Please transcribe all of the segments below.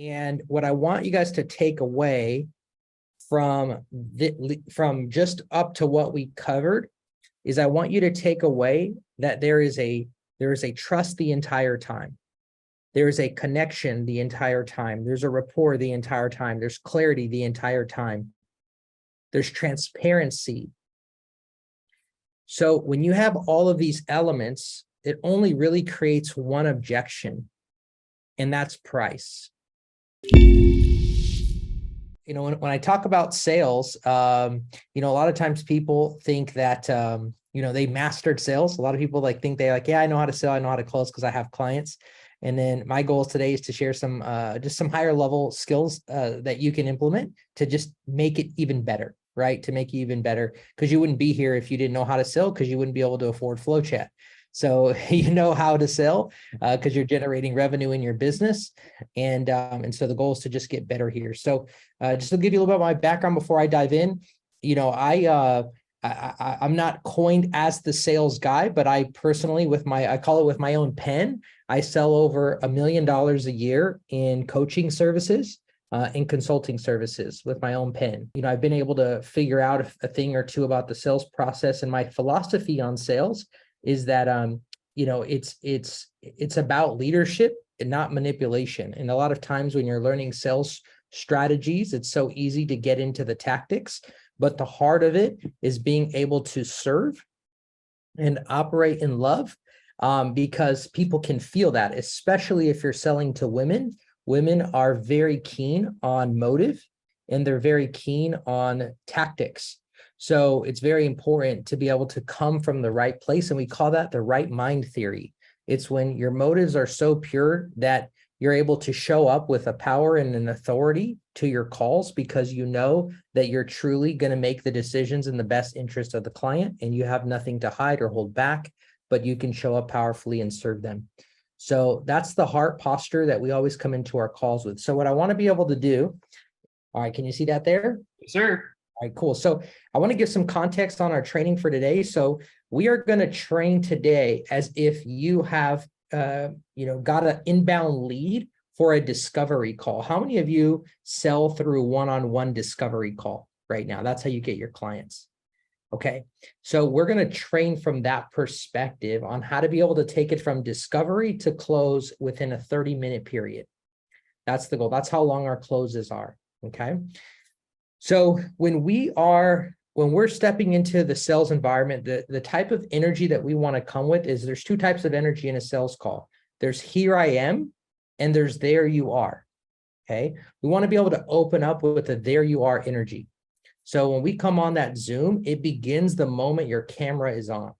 And what I want you guys to take away from just up to what we covered is I want you to take away that there is a trust the entire time. There is a connection the entire time. There's a rapport the entire time. There's clarity the entire time. There's transparency. So when you have all of these elements, it only really creates one objection, and that's price. You know, when I talk about sales, you know, a lot of times people think that, you know, they mastered sales. A lot of people think yeah, I know how to sell. I know how to close because I have clients. And then my goal today is to share some, just some higher level skills that you can implement to just make it even better, right? To make you even better, because you wouldn't be here if you didn't know how to sell, because you wouldn't be able to afford FlowChat. So you know how to sell because you're generating revenue in your business. And so the goal is to just get better here. So just to give you a little bit of my background before I dive in, you know, I'm not coined as the sales guy, but I personally, I call it with my own pen, I sell over $1 million a year in coaching services, in consulting services with my own pen. You know, I've been able to figure out a thing or two about the sales process, and my philosophy on sales is that, you know, it's about leadership and not manipulation. And a lot of times when you're learning sales strategies, it's so easy to get into the tactics, but the heart of it is being able to serve and operate in love, because people can feel that, especially if you're selling to women. Women are very keen on motive, and they're very keen on tactics. So it's very important to be able to come from the right place. And we call that the right mind theory. It's when your motives are so pure that you're able to show up with a power and an authority to your calls, because you know that you're truly going to make the decisions in the best interest of the client, and you have nothing to hide or hold back, but you can show up powerfully and serve them. So that's the heart posture that we always come into our calls with. So what I want to be able to do, all right, can you see that there? Yes, sir. All right, cool. So I want to give some context on our training for today. So we are going to train today as if you have, you know, got an inbound lead for a discovery call. How many of you sell through one-on-one discovery call right now? That's how you get your clients. Okay. So we're going to train from that perspective on how to be able to take it from discovery to close within a 30-minute period. That's the goal. That's how long our closes are. Okay. So when we're stepping into the sales environment, the type of energy that we want to come with is there's two types of energy in a sales call. There's here I am, and there's there you are. Okay. We want to be able to open up with the there you are energy. So when we come on that Zoom, it begins the moment your camera is on.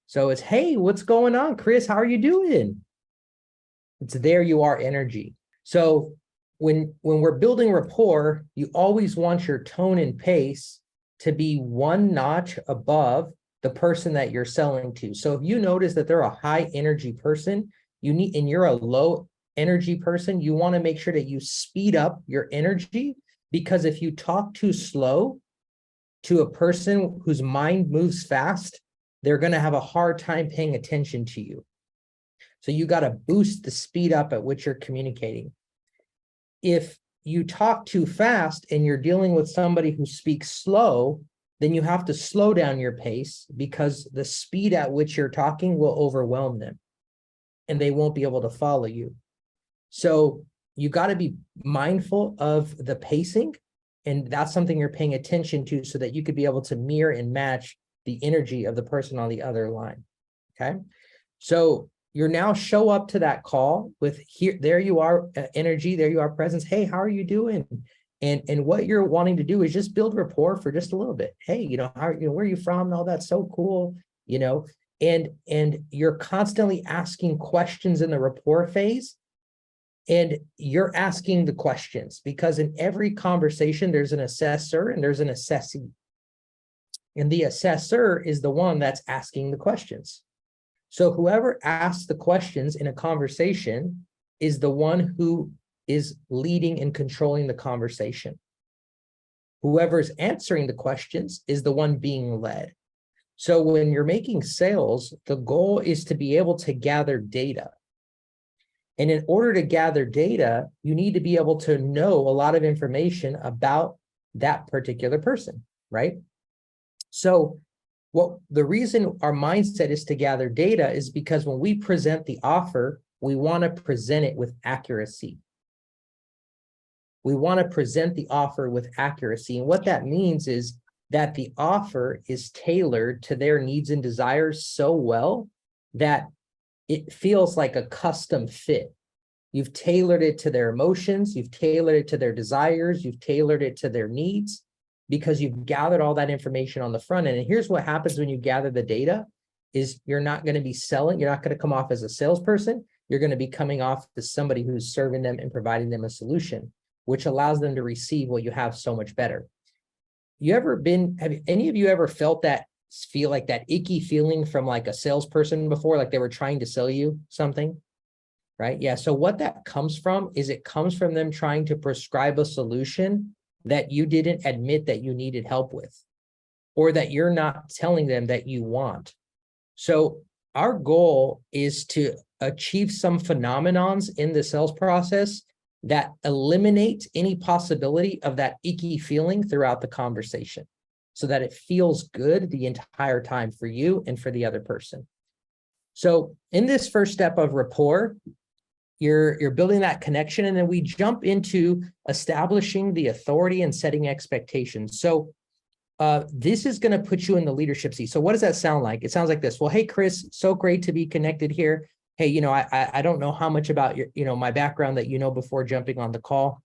So it's, hey, what's going on, Chris? How are you doing? It's there you are energy. So when we're building rapport, you always want your tone and pace to be one notch above the person that you're selling to. So if you notice that they're a high energy person, and you're a low energy person, you want to make sure that you speed up your energy, because if you talk too slow to a person whose mind moves fast, they're going to have a hard time paying attention to you. So you got to boost the speed up at which you're communicating. If you talk too fast and you're dealing with somebody who speaks slow, then you have to slow down your pace, because the speed at which you're talking will overwhelm them and they won't be able to follow you. So you got to be mindful of the pacing, and that's something you're paying attention to so that you could be able to mirror and match the energy of the person on the other line. Okay. So you're now show up to that call with there you are energy, there you are presence. Hey, how are you doing? And what you're wanting to do is just build rapport for just a little bit. Hey, you know, where are you from? Oh, that's so cool. You know, and you're constantly asking questions in the rapport phase. And you're asking the questions, because in every conversation, there's an assessor and there's an assessee. And the assessor is the one that's asking the questions. So whoever asks the questions in a conversation is the one who is leading and controlling the conversation. Whoever's answering the questions is the one being led. So when you're making sales, the goal is to be able to gather data. And in order to gather data, you need to be able to know a lot of information about that particular person, right? So the reason our mindset is to gather data is because when we present the offer, we want to present it with accuracy. We want to present the offer with accuracy. And what that means is that the offer is tailored to their needs and desires so well that it feels like a custom fit. You've tailored it to their emotions, you've tailored it to their desires, you've tailored it to their needs, because you've gathered all that information on the front end. And here's what happens when you gather the data is you're not going to be selling, you're not going to come off as a salesperson, you're going to be coming off as somebody who's serving them and providing them a solution, which allows them to receive what you have so much better. Have any of you ever felt that, feel like that icky feeling from like a salesperson before, like they were trying to sell you something? Right? Yeah. So what that comes from is it comes from them trying to prescribe a solution that you didn't admit that you needed help with, or that you're not telling them that you want. So our goal is to achieve some phenomenons in the sales process that eliminate any possibility of that icky feeling throughout the conversation, so that it feels good the entire time for you and for the other person. So in this first step of rapport, you're building that connection, and then we jump into establishing the authority and setting expectations. So this is going to put you in the leadership seat. So what does that sound like? It sounds like this. Well, hey, Chris, so great to be connected here. Hey, I don't know how much about your, my background that you know before jumping on the call,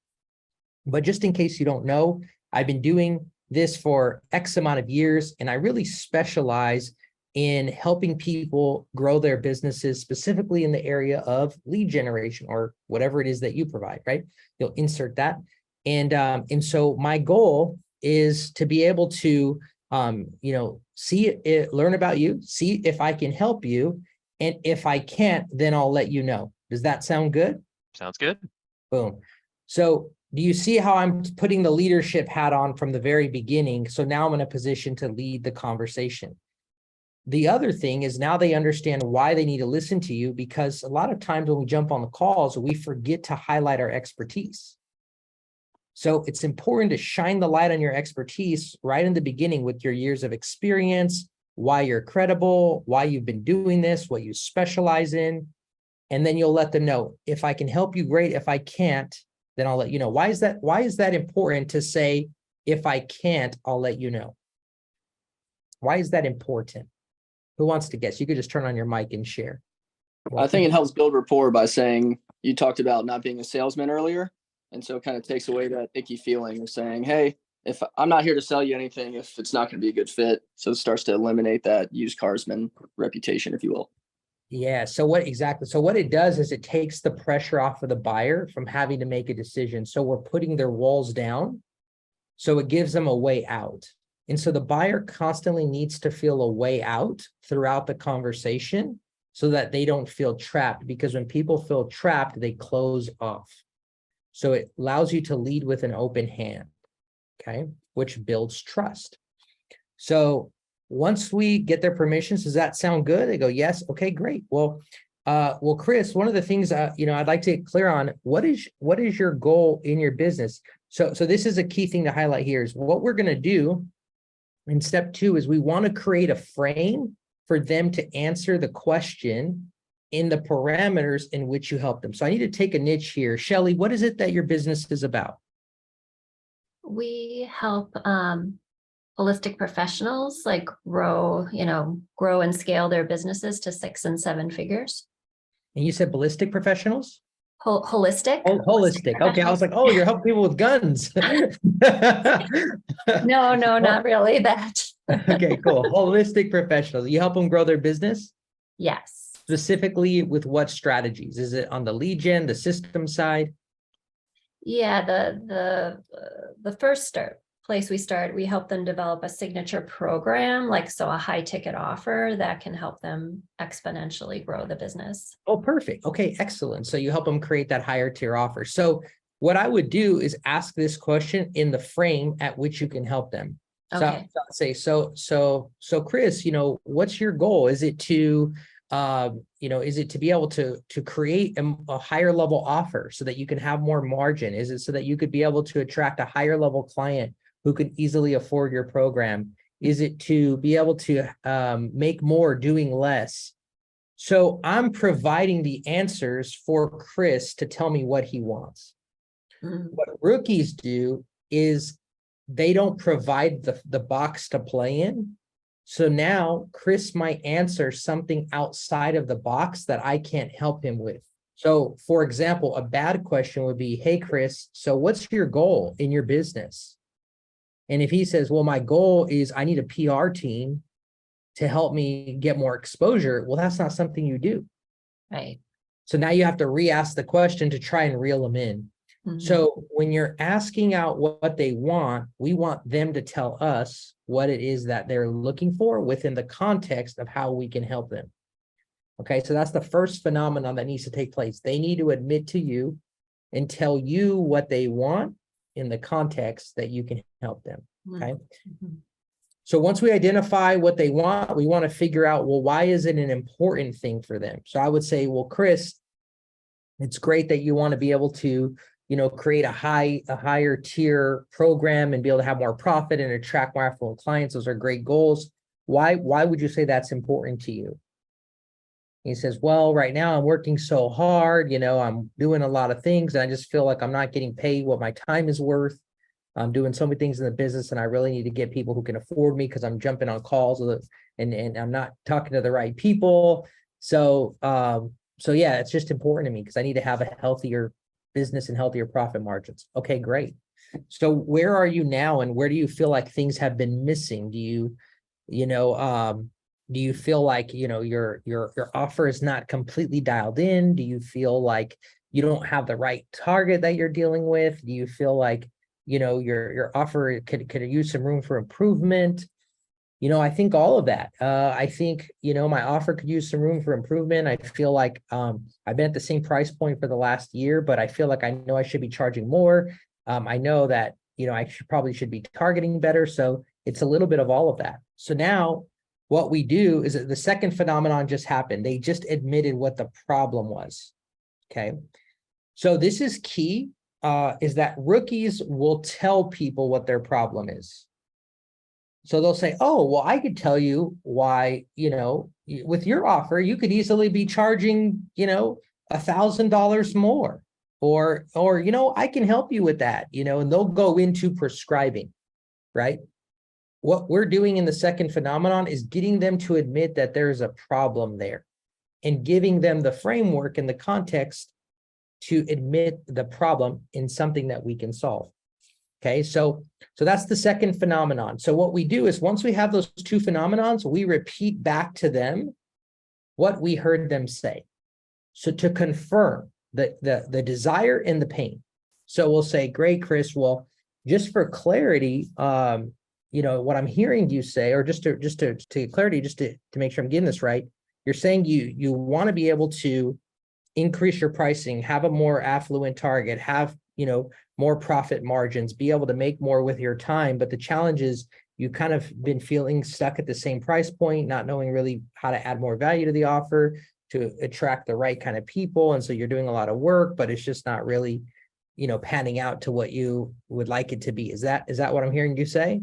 but just in case you don't know, I've been doing this for X amount of years, and I really specialize in helping people grow their businesses, specifically in the area of lead generation or whatever it is that you provide, right? You'll insert that. And so my goal is to be able to, see it, learn about you, see if I can help you. And if I can't, then I'll let you know. Does that sound good? Sounds good. Boom. So do you see how I'm putting the leadership hat on from the very beginning? So now I'm in a position to lead the conversation. The other thing is now they understand why they need to listen to you, because a lot of times when we jump on the calls, we forget to highlight our expertise. So it's important to shine the light on your expertise right in the beginning with your years of experience, why you're credible, why you've been doing this, what you specialize in. And then you'll let them know, if I can help you, great. If I can't, then I'll let you know. Why is that important to say, if I can't, I'll let you know? Why is that important? Who wants to guess? You could just turn on your mic and share. I think it helps build rapport by saying, you talked about not being a salesman earlier. And so it kind of takes away that icky feeling of saying, hey, if I'm not here to sell you anything, if it's not going to be a good fit. So it starts to eliminate that used carsman reputation, if you will. Yeah. So what it does is it takes the pressure off of the buyer from having to make a decision. So we're putting their walls down. So it gives them a way out. And so the buyer constantly needs to feel a way out throughout the conversation so that they don't feel trapped, because when people feel trapped, they close off. So it allows you to lead with an open hand, okay, which builds trust. So once we get their permissions, does that sound good? They go, yes. Okay, great. Well, Chris, one of the things, I'd like to get clear on, what is your goal in your business? So this is a key thing to highlight here is what we're going to do in step 2 is we want to create a frame for them to answer the question in the parameters in which you help them. So I need to take a niche here. Shelly, what is it that your business is about? We help holistic professionals like grow and scale their businesses to 6 and 7 figures. And you said ballistic professionals? Holistic. Oh, holistic. Okay, I was like, oh, you're helping people with guns. No, not really that. Okay, cool. Holistic professionals. You help them grow their business? Yes. Specifically with what strategies? Is it on the lead gen, the system side? Yeah, the first place we help them develop a signature program, a high ticket offer that can help them exponentially grow the business. Oh, perfect. Okay, excellent. So you help them create that higher tier offer. So what I would do is ask this question in the frame at which you can help them. Okay. So Chris, what's your goal? Is it to is it to be able to create a higher level offer so that you can have more margin? Is it so that you could be able to attract a higher level client who can easily afford your program? Is it to be able to make more doing less? So I'm providing the answers for Chris to tell me what he wants. What rookies do is they don't provide the box to play in. So now Chris might answer something outside of the box that I can't help him with. So for example, a bad question would be, hey, Chris, so what's your goal in your business? And if he says, well, my goal is I need a PR team to help me get more exposure, well, that's not something you do. Right. So now you have to re-ask the question to try and reel them in. So when you're asking out what they want, we want them to tell us what it is that they're looking for within the context of how we can help them. Okay, so that's the first phenomenon that needs to take place. They need to admit to you and tell you what they want in the context that you can help them. Okay. So once we identify what they want, we want to figure out, well, why is it an important thing for them? So I would say, well, Chris, it's great that you want to be able to create a higher tier program and be able to have more profit and attract more affluent clients. Those are great goals. Why would you say that's important to you? He says, well, right now I'm working so hard, I'm doing a lot of things and I just feel like I'm not getting paid what my time is worth. I'm doing so many things in the business and I really need to get people who can afford me because I'm jumping on calls and I'm not talking to the right people. So yeah, it's just important to me because I need to have a healthier business and healthier profit margins. Okay, great. So where are you now and where do you feel like things have been missing? Do you feel like, your offer is not completely dialed in? Do you feel like you don't have the right target that you're dealing with? Do you feel like, your offer could use some room for improvement? I think all of that. I think, my offer could use some room for improvement. I feel like I've been at the same price point for the last year, but I feel like I know I should be charging more. I know that, I probably should be targeting better. So it's a little bit of all of that. So now what we do is that the second phenomenon just happened. They just admitted what the problem was. Okay. So this is key, is that rookies will tell people what their problem is. So they'll say, oh, well, I could tell you why, with your offer, you could easily be charging, $1,000 more, or, I can help you with that, and they'll go into prescribing, right? What we're doing in the second phenomenon is getting them to admit that there's a problem there and giving them the framework and the context to admit the problem in something that we can solve. Okay, so that's the second phenomenon. So what we do is once we have those two phenomenons, we repeat back to them what we heard them say. So to confirm the desire and the pain. So we'll say, great, Chris, well, just for clarity, what I'm hearing you say, or just to get clarity, just to make sure I'm getting this right, you're saying you want to be able to increase your pricing, have a more affluent target, have, more profit margins, be able to make more with your time. But the challenge is you kind of been feeling stuck at the same price point, not knowing really how to add more value to the offer to attract the right kind of people. And so you're doing a lot of work, but it's just not really, panning out to what you would like it to be. Is that what I'm hearing you say?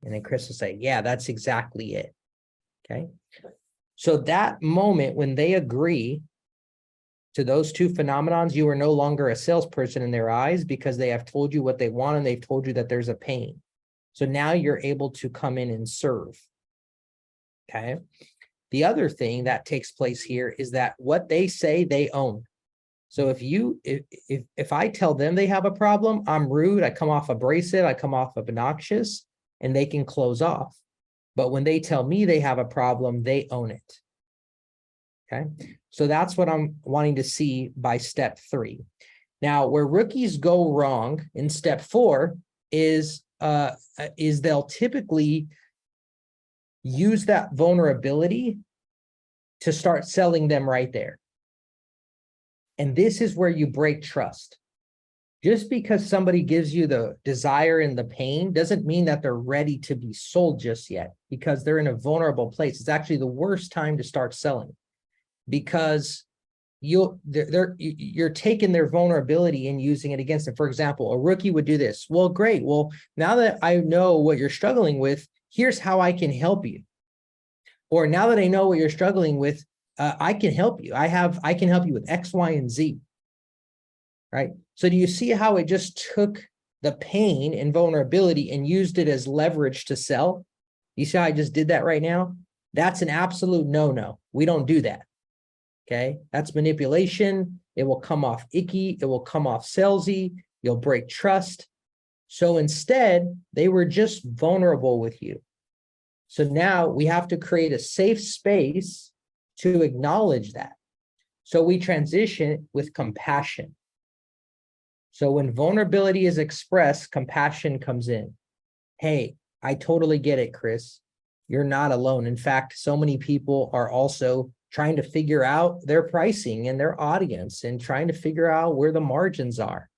And then Chris will say, yeah, that's exactly it. Okay. So that moment when they agree to those two phenomenons, you are no longer a salesperson in their eyes because they have told you what they want and they've told you that there's a pain. So now you're able to come in and serve. Okay. The other thing that takes place here is that what they say they own. So if I tell them they have a problem, I'm rude, I come off abrasive, I come off obnoxious, and they can close off. But when they tell me they have a problem, they own it. Okay, so that's what I'm wanting to see by step 3. Now, where rookies go wrong in step 4 is they'll typically use that vulnerability to start selling them right there. And this is where you break trust. Just because somebody gives you the desire and the pain doesn't mean that they're ready to be sold just yet, because they're in a vulnerable place. It's actually the worst time to start selling, because you're taking their vulnerability and using it against them. For example, a rookie would do this. Well, great. Well, now that I know what you're struggling with, here's how I can help you. Or now that I know what you're struggling with, I can help you. I can help you with X, Y, and Z. Right? So do you see how it just took the pain and vulnerability and used it as leverage to sell? You see how I just did that right now? That's an absolute no-no. We don't do that. Okay, that's manipulation. It will come off icky. It will come off salesy. You'll break trust. So instead, they were just vulnerable with you. So now we have to create a safe space to acknowledge that. So we transition with compassion. So when vulnerability is expressed, compassion comes in. Hey, I totally get it, Chris. You're not alone. In fact, so many people are also trying to figure out their pricing and their audience and trying to figure out where the margins are.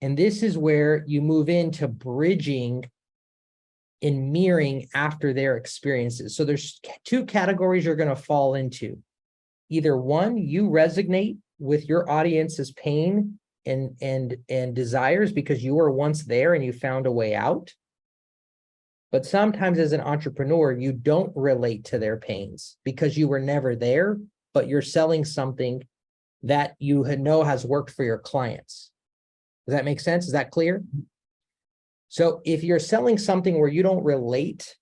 And this is where you move into bridging and mirroring after their experiences. So there's two categories you're going to fall into. Either one, you resonate with your audience's pain and desires because you were once there and you found a way out. But sometimes as an entrepreneur, you don't relate to their pains because you were never there, but you're selling something that you know has worked for your clients. Does that make sense? Is that clear? So if you're selling something where you don't relate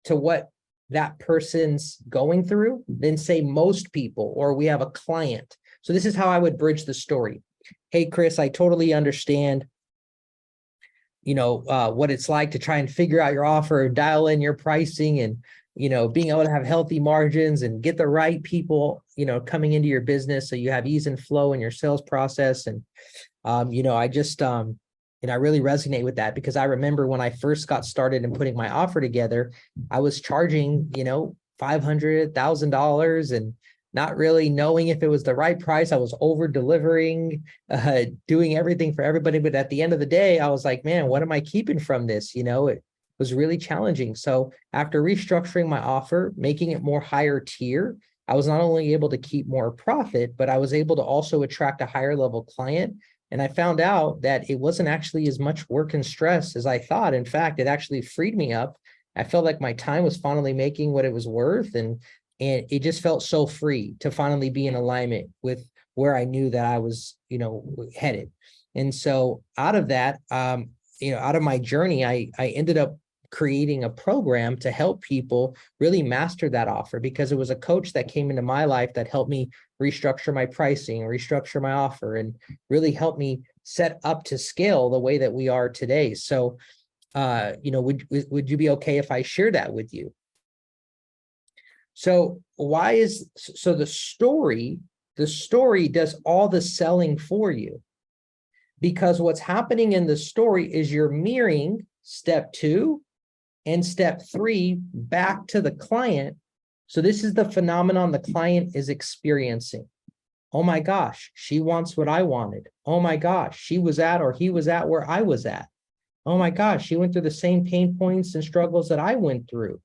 to what that person's going through, then say most people, or we have a client. So this is how I would bridge the story. Hey, Chris, I totally understand what it's like to try and figure out your offer, dial in your pricing, and, being able to have healthy margins and get the right people, coming into your business. So you have ease and flow in your sales process. And, I really resonate with that because I remember when I first got started in putting my offer together, I was charging, $500, $1,000 and not really knowing if it was the right price. I was over delivering, doing everything for everybody. But at the end of the day, I was like, man, what am I keeping from this? It was really challenging. So after restructuring my offer, making it more higher tier, I was not only able to keep more profit, but I was able to also attract a higher level client. And I found out that it wasn't actually as much work and stress as I thought. In fact, it actually freed me up. I felt like my time was finally making what it was worth. And it just felt so free to finally be in alignment with where I knew that I was, headed. And so out of that, out of my journey, I ended up creating a program to help people really master that offer, because it was a coach that came into my life that helped me restructure my pricing, restructure my offer, and really helped me set up to scale the way that we are today. So, would you be okay if I share that with you? So the story does all the selling for you, because what's happening in the story is you're mirroring step 2 and step 3 back to the client. So this is the phenomenon the client is experiencing. Oh my gosh, she wants what I wanted. Oh my gosh, she was at or he was at where I was at. Oh my gosh, she went through the same pain points and struggles that I went through.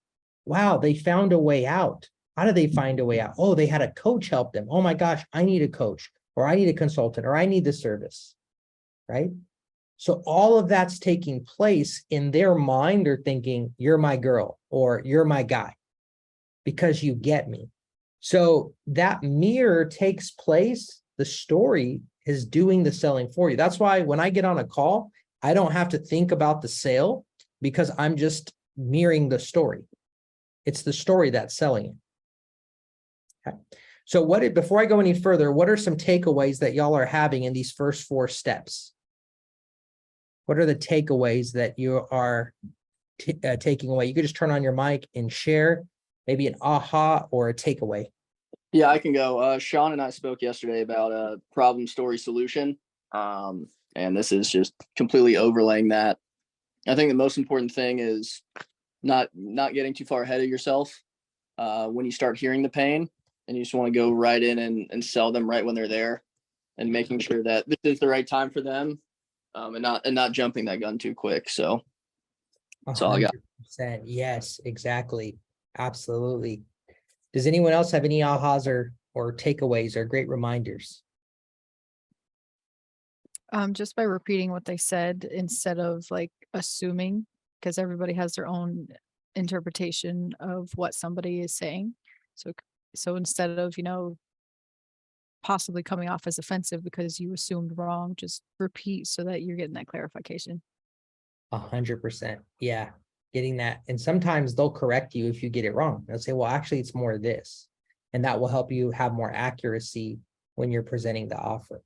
Wow, they found a way out. How did they find a way out? Oh, they had a coach help them. Oh my gosh, I need a coach, or I need a consultant, or I need the service, right? So all of that's taking place in their mind. They're thinking, you're my girl, or you're my guy, because you get me. So that mirror takes place. The story is doing the selling for you. That's why when I get on a call, I don't have to think about the sale, because I'm just mirroring the story. It's the story that's selling it. Okay. So before I go any further, what are some takeaways that y'all are having in these first 4 steps? What are the takeaways that you are taking away? You could just turn on your mic and share maybe an aha or a takeaway. Yeah, I can go. Sean and I spoke yesterday about a problem, story, solution. And this is just completely overlaying that. I think the most important thing is not getting too far ahead of yourself when you start hearing the pain, and you just want to go right in and sell them right when they're there, and making sure that this is the right time for them and not jumping that gun too quick. So that's all I got. 100%. Yes, exactly. Absolutely. Does anyone else have any ahas or takeaways or great reminders? Just by repeating what they said instead of like assuming, because everybody has their own interpretation of what somebody is saying. So instead of, possibly coming off as offensive because you assumed wrong, just repeat so that you're getting that clarification. 100%. Yeah. Getting that. And sometimes they'll correct you if you get it wrong. They'll say, well, actually, it's more this. And that will help you have more accuracy when you're presenting the offer.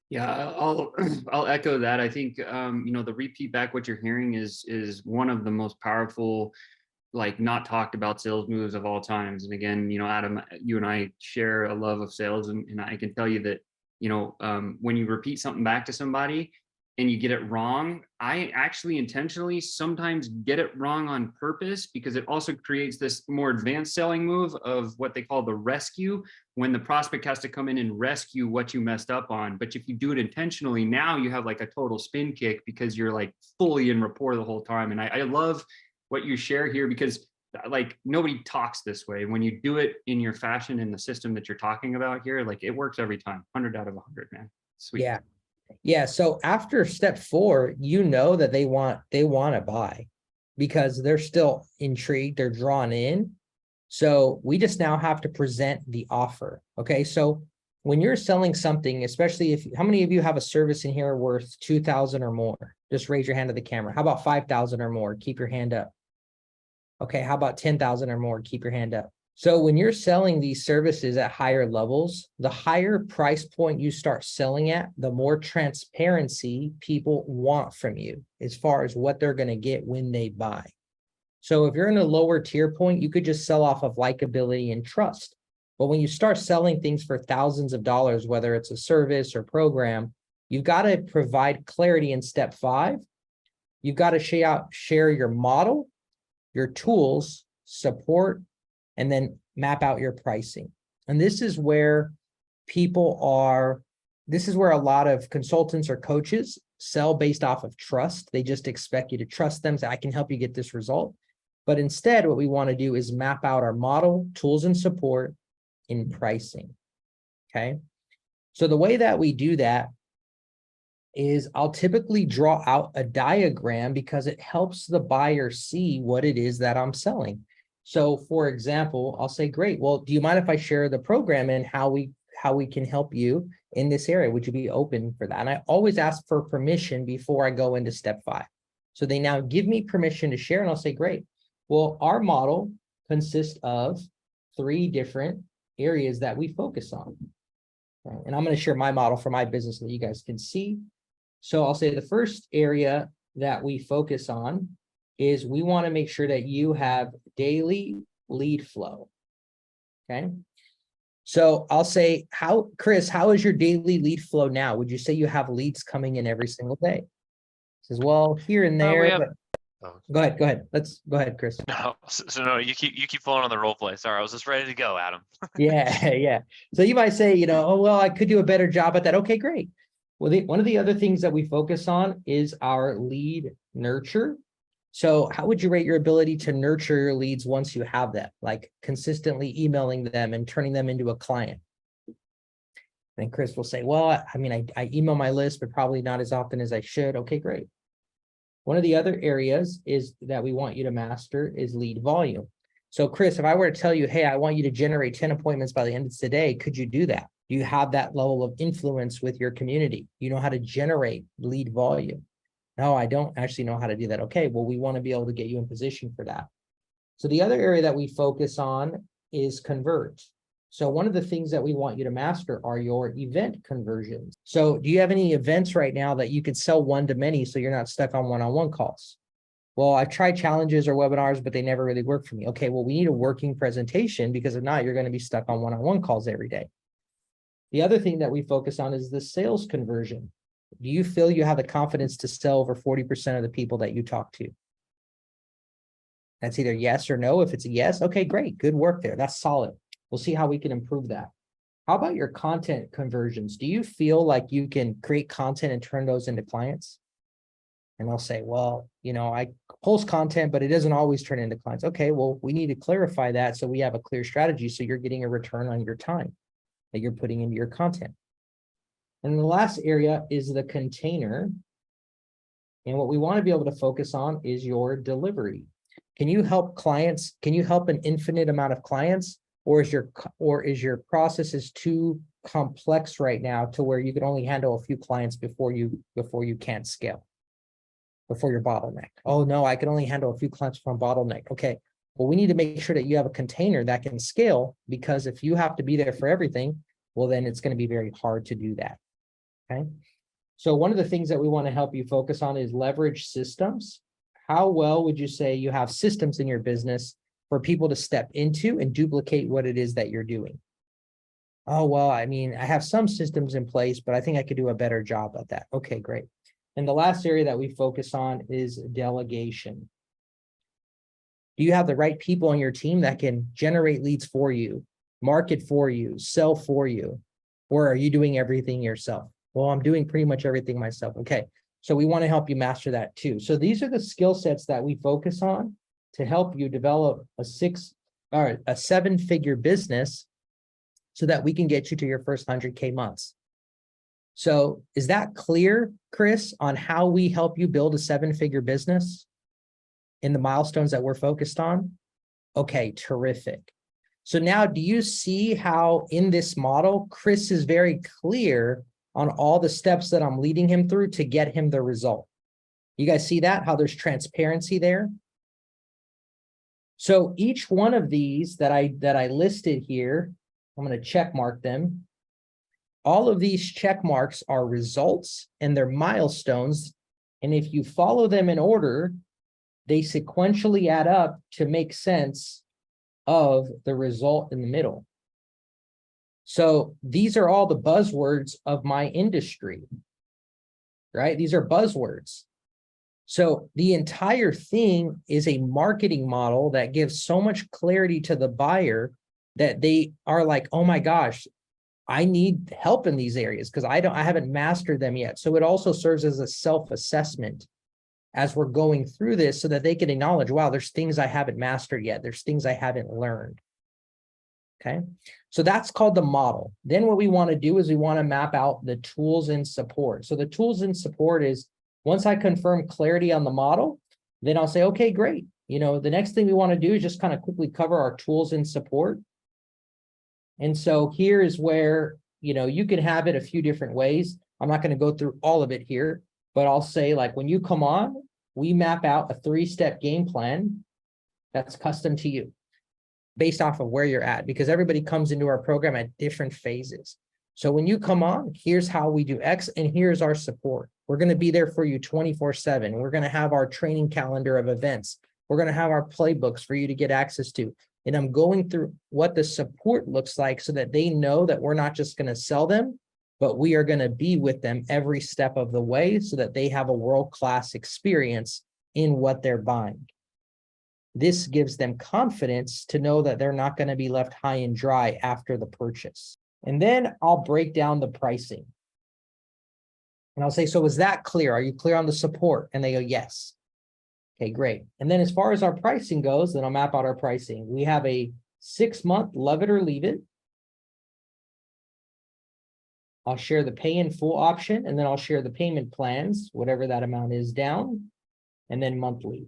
Yeah, I'll echo that. I think the repeat back what you're hearing is one of the most powerful, like, not talked about sales moves of all times. And again, Adam, you and I share a love of sales, and I can tell you that when you repeat something back to somebody and you get it wrong, I actually intentionally sometimes get it wrong on purpose, because it also creates this more advanced selling move of what they call the rescue, when the prospect has to come in and rescue what you messed up on. But if you do it intentionally, now you have like a total spin kick because you're like fully in rapport the whole time. And I love what you share here, because like nobody talks this way. When you do it in your fashion, in the system that you're talking about here, like it works every time. 100 out of 100, man. Sweet. Yeah. Yeah. So after step 4, that they want to buy because they're still intrigued, they're drawn in. So we just now have to present the offer. Okay. So when you're selling something, especially how many of you have a service in here worth 2,000 or more? Just raise your hand to the camera. How about 5,000 or more? Keep your hand up. Okay. How about 10,000 or more? Keep your hand up. So when you're selling these services at higher levels, the higher price point you start selling at, the more transparency people want from you as far as what they're going to get when they buy. So if you're in a lower tier point, you could just sell off of likability and trust. But when you start selling things for thousands of dollars, whether it's a service or program, you've got to provide clarity in step 5. You've got to share your model, your tools, support, and then map out your pricing. And this is where a lot of consultants or coaches sell based off of trust. They just expect you to trust them, say, I can help you get this result. But instead, what we want to do is map out our model, tools, and support in pricing. Okay. So the way that we do that is I'll typically draw out a diagram because it helps the buyer see what it is that I'm selling. So for example, I'll say, great, well, do you mind if I share the program and how we can help you in this area? Would you be open for that? And I always ask for permission before I go into step 5. So they now give me permission to share, and I'll say, great. Well, our model consists of 3 different areas that we focus on. Right? And I'm going to share my model for my business so that you guys can see. So I'll say the first area that we focus on is we want to make sure that you have daily lead flow. Okay. So I'll say, Chris, how is your daily lead flow now? Would you say you have leads coming in every single day? Says, well, here and there. Go ahead. Go ahead, Chris. No, so no, you keep flowing on the role play. Sorry, I was just ready to go, Adam. Yeah. So you might say, oh, well, I could do a better job at that. Okay, great. Well, one of the other things that we focus on is our lead nurture. So how would you rate your ability to nurture your leads once you have them, like consistently emailing them and turning them into a client? And Chris will say, well, I mean, I email my list, but probably not as often as I should. Okay, great. One of the other areas is that we want you to master is lead volume. So Chris, if I were to tell you, hey, I want you to generate 10 appointments by the end of today, could you do that? Do you have that level of influence with your community? You know how to generate lead volume? No, I don't actually know how to do that. Okay, well, we want to be able to get you in position for that. So the other area that we focus on is convert. So one of the things that we want you to master are your event conversions. So do you have any events right now that you could sell one to many so you're not stuck on one-on-one calls? Well, I've tried challenges or webinars, but they never really work for me. Okay, well, we need a working presentation because if not, you're going to be stuck on one-on-one calls every day. The other thing that we focus on is the sales conversion. Do you feel you have the confidence to sell over 40% of the people that you talk to? That's either yes or no. If it's a yes, okay, great. Good work there. That's solid. We'll see how we can improve that. How about your content conversions? Do you feel like you can create content and turn those into clients? And they'll say, well, I post content, but it doesn't always turn into clients. Okay, well, we need to clarify that so we have a clear strategy so you're getting a return on your time that you're putting into your content. And the last area is the container. And what we want to be able to focus on is your delivery. Can you help clients? Can you help an infinite amount of clients? Or is your process is too complex right now to where you can only handle a few clients before you can't scale, before you're bottleneck? Oh no, I can only handle a few clients from bottleneck. Okay, well, we need to make sure that you have a container that can scale, because if you have to be there for everything, well, then it's going to be very hard to do that. Okay. So one of the things that we want to help you focus on is leverage systems. How well would you say you have systems in your business for people to step into and duplicate what it is that you're doing? Oh, well, I mean, I have some systems in place, but I think I could do a better job at that. Okay, great. And the last area that we focus on is delegation. Do you have the right people on your team that can generate leads for you, market for you, sell for you? Or are you doing everything yourself? Well, I'm doing pretty much everything myself. Okay, so we want to help you master that too. So these are the skill sets that we focus on to help you develop a 7-figure business so that we can get you to your first 100K months. So is that clear, Chris, on how we help you build a 7-figure business in the milestones that we're focused on? Okay, terrific. So now do you see how in this model, Chris is very clear on all the steps that I'm leading him through to get him the result? You guys see that, how there's transparency there? So each one of these that I listed here, I'm going to check mark them. All of these check marks are results and they're milestones. And if you follow them in order, they sequentially add up to make sense of the result in the middle. So these are all the buzzwords of my industry, right? These are buzzwords. So the entire thing is a marketing model that gives so much clarity to the buyer that they are like, oh my gosh, I need help in these areas because I haven't mastered them yet. So it also serves as a self-assessment as we're going through this so that they can acknowledge, wow, there's things I haven't mastered yet. There's things I haven't learned. Okay, so that's called the model. Then what we want to do is we want to map out the tools and support. So the tools and support is once I confirm clarity on the model, then I'll say, okay, great. The next thing we want to do is just kind of quickly cover our tools and support. And so here is where, you can have it a few different ways. I'm not going to go through all of it here, but I'll say like when you come on, we map out a 3-step game plan that's custom to you based off of where you're at, because everybody comes into our program at different phases. So when you come on, here's how we do X and here's our support. We're going to be there for you 24/7. We're going to have our training calendar of events. We're going to have our playbooks for you to get access to. And I'm going through what the support looks like so that they know that we're not just going to sell them, but we are going to be with them every step of the way so that they have a world-class experience in what they're buying. This gives them confidence to know that they're not going to be left high and dry after the purchase. And then I'll break down the pricing. And I'll say, so is that clear? Are you clear on the support? And they go, yes. Okay, great. And then as far as our pricing goes, then I'll map out our pricing. We have a 6-month love it or leave it. I'll share the pay in full option, and then I'll share the payment plans, whatever that amount is down, and then monthly.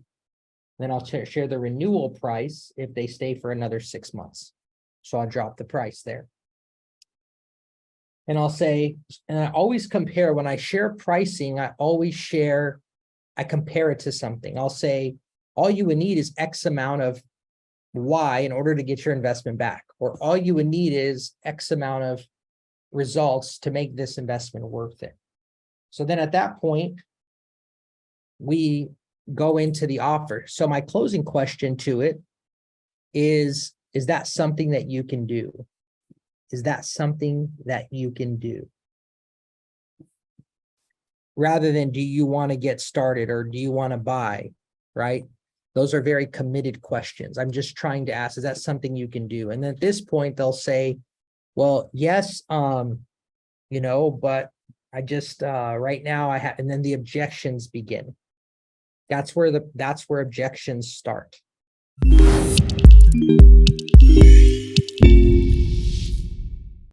Then I'll share the renewal price if they stay for another 6 months. So I'll drop the price there. And I'll say, and I always compare when I share pricing, I compare it to something. I'll say, all you would need is X amount of Y in order to get your investment back, or all you would need is X amount of results to make this investment worth it. So then at that point, we go into the offer. So my closing question to it is that something that you can do? Is that something that you can do? Rather than do you want to get started or do you want to buy, right? Those are very committed questions. I'm just trying to ask, is that something you can do? And at this point, they'll say, well, yes, you know, but I just, right now I have, and then the objections begin. That's where objections start.